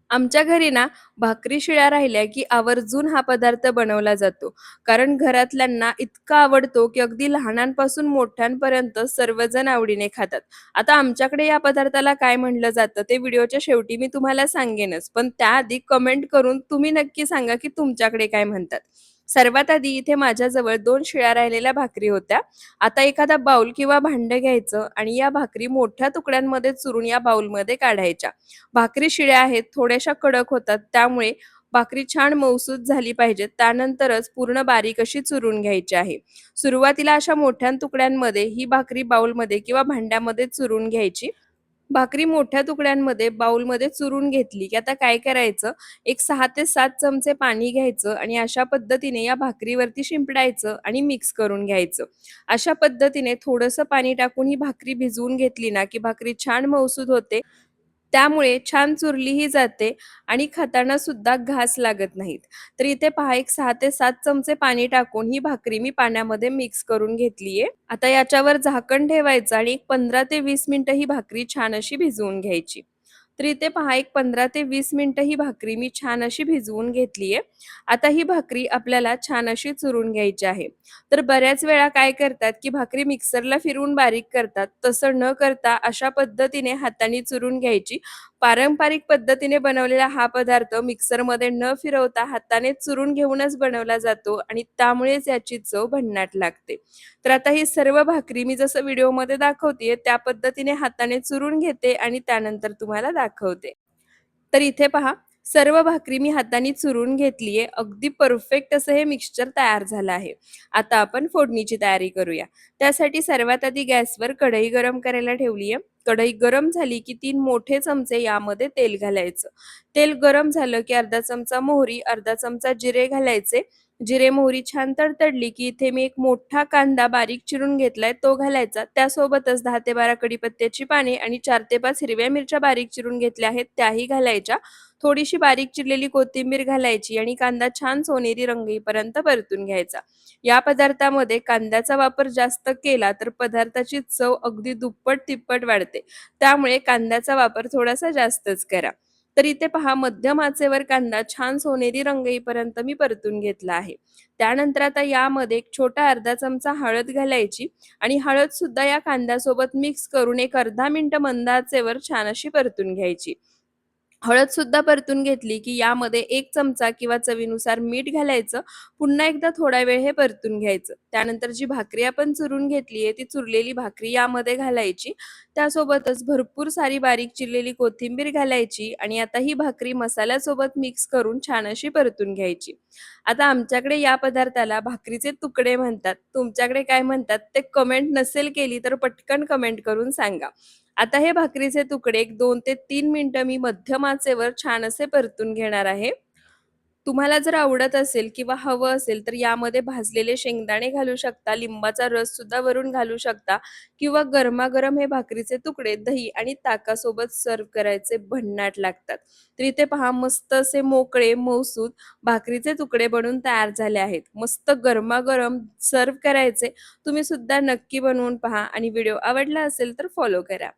आमच्या घरी ना भाकरी शिळ्या राहिल्या की आवर्जून हा पदार्थ बनवला जातो. कारण घरातल्यांना इतका आवडतो की अगदी लहानांपासून मोठ्यांपर्यंत सर्वजण आवडीने खातात. आता आमच्याकडे या पदार्थाला काय म्हटलं जातं ते व्हिडिओच्या शेवटी मी तुम्हाला सांगेनच. पण त्याआधी कमेंट करून तुम्ही नक्की सांगा की तुमच्याकडे काय म्हणतात. सर्वात आधी इथे माझ्याजवळ 2 शिळ्या राहिलेल्या भाकरी होत्या. आता एखादा बाउल किंवा भांडं घ्यायचं आणि या भाकरी मोठ्या तुकड्यांमध्ये चुरून या बाउलमध्ये काढायच्या. भाकरी शिळ्या आहेत, थोड्याशा कडक होतात, त्यामुळे भाकरी छान मऊसूत झाली पाहिजे. त्यानंतरच पूर्ण बारीक अशी चुरून घ्यायची आहे. सुरुवातीला अशा मोठ्या तुकड्यांमध्ये ही भाकरी बाउलमध्ये किंवा भांड्यामध्ये चुरून घ्यायची. भाकरी मोठ्या तुकड्यांमध्ये बाउलमध्ये चुरून घेतली, की आता काय करायचं, एक 6 ते 7 चमचे पाणी घ्यायचं आणि अशा पद्धतीने या भाकरीवरती शिंपडायचं आणि मिक्स करून घ्यायचं. अशा पद्धतीने थोडंसं पाणी टाकून ही भाकरी भिजवून घेतली ना, की भाकरी छान मऊसूत होते. त्यामुळे छान चुरलीही जाते आणि खाताना सुद्धा घास लागत नाहीत. तर इथे पहा एक 6 ते 7 चमचे पाणी टाकून ही भाकरी मी पाण्यामध्ये मिक्स करून घेतलीये. आता याच्यावर झाकण ठेवायचं आणि एक 15 ते 20 मिनिटं ही भाकरी छान अशी भिजवून घ्यायची. तर इथे पहा एक 15 ते 20 मिनिटं ही भाकरी मी छान अशी भिजवून घेतलीये. आता ही भाकरी आपल्याला छान अशी चुरून घ्यायची आहे. तर बऱ्याच वेळा काय करतात, की भाकरी मिक्सरला फिरवून बारीक करतात. तसं न करता अशा पद्धतीने हाताने चुरून घ्यायची. पारंपरिक पद्धतीने बनवलेला हा पदार्थ मिक्सरमध्ये न फिरवता हाताने चुरून घेऊनच बनवला जातो आणि त्यामुळेच याची चव भन्नाट लागते. तर आता ही सर्व भाकरी मी जसं व्हिडिओमध्ये दाखवतेय त्या पद्धतीने हाताने चुरून घेते आणि त्यानंतर तुम्हाला दाखवते. तर इथे पहा, सर्व भाकरी मी हाताने चुरून घेतलीये. अगदी परफेक्ट असं हे मिक्सचर तयार झालं आहे. आता आपण फोडणीची तयारी करूया. त्यासाठी सर्वात आधी गॅसवर कढई गरम करायला ठेवली आहे. कढई गरम झाली की 3 मोठे चमचे यामध्ये तेल घालायचं. तेल गरम झालं की अर्धा चमचा मोहरी, अर्धा चमचा जिरे घालायचे. जिरे, मोहरी छान तडतडली की इथे मी एक मोठा कांदा बारीक चिरून घेतलाय तो घालायचा. त्यासोबतच 10 ते 12 कढीपत्त्याची पाने आणि 4 ते 5 हिरव्या मिरच्या बारीक चिरून घेतल्या आहेत त्याही घालायच्या. थोडीशी बारीक चिरलेली कोथिंबीर घालायची आणि कांदा छान सोनेरी रंग येईपर्यंत परतून घ्यायचा. या पदार्थामध्ये कांद्याचा वापर जास्त केला तर पदार्थाची चव अगदी दुप्पट-तिप्पट वाढते. त्यामुळे कांद्याचा वापर थोडासा जास्तच करा. तर इथे पहा मध्यम आचेवर कांदा छान सोनेरी रंग येईपर्यंत मी परतून घेतला आहे. त्यानंतर आता यामध्ये एक छोटा अर्धा चमचा हळद घालायची आणि हळद सुद्धा या कांद्यासोबत मिक्स करून एक अर्धा मिनिटं मंद आचेवर छान अशी परतून घ्यायची. हळद सुद्धा परतून घेतली की यामध्ये 1 चमचा किंवा चवीनुसार मीठ घालायचं. पुन्हा एकदा थोडा वेळ हे परतून घ्यायचं. त्यानंतर जी भाकरी आपण चुरून घेतली आहे, ती चुरलेली भाकरी यामध्ये घालायची. त्यासोबतच भरपूर सारी बारीक चिरलेली कोथिंबीर घालायची आणि आता ही भाकरी मसाल्यासोबत मिक्स करून छान अशी परतून घ्यायची. आता आमच्याकडे या पदार्थाला भाकरीचे तुकडे म्हणतात. तुमच्याकडे काय म्हणतात ते कमेंट नसेल केली तर पटकन कमेंट करून सांगा. आता हे भाकरीचे तुकडे एक 2 ते 3 मिनिटं मी मध्यम आचेवर छान असे परतून घेणार आहे. तुम्हाला जर आवडत असेल किंवा हवं असेल तर यामध्ये भाजलेले शेंगदाणे घालू शकता, लिंबाचा रस सुद्धा वरून घालू शकता किंवा गरमागरम हे भाकरीचे तुकडे दही आणि ताकासोबत सर्व्ह करायचे भन्नाट लागतात. तर इथे पहा मस्त असे मोकळे, मऊसूत भाकरीचे तुकडे बनून तयार झाले आहेत. मस्त गरमागरम सर्व्ह करायचे. तुम्ही सुद्धा नक्की बनवून पहा आणि व्हिडिओ आवडला असेल तर फॉलो करा.